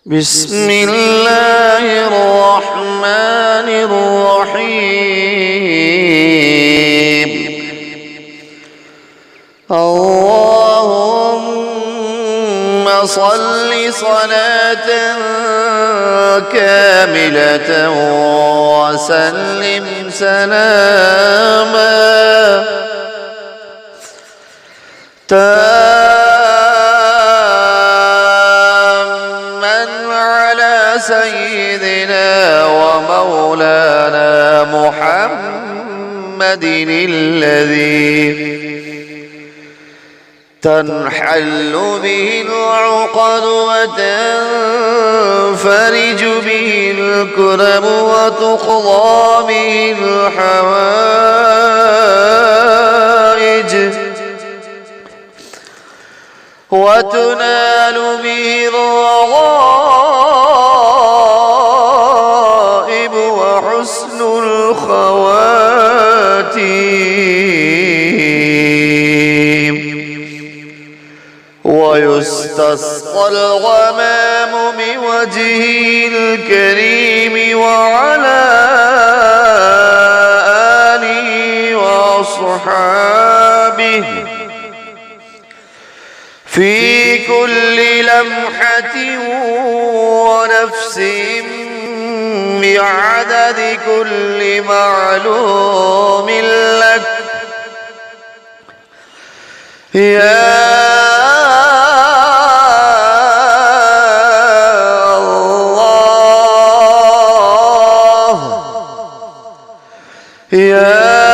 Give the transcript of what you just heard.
بسم الله الرحمن الرحيم. اللهم صل صلاة كاملة وسلم سلاما سيدنا ومولانا محمد الذي تنحل به العقد وتنفرج به الكرب وتقضى به الحوائج وتنال به الرغائب وحسن الخواتيم، ويستسقى الغمام بوجهه الكريم وعلى آله وأصحابه في كل لمحة ونفس بعدد كل معلوم لك يا الله يا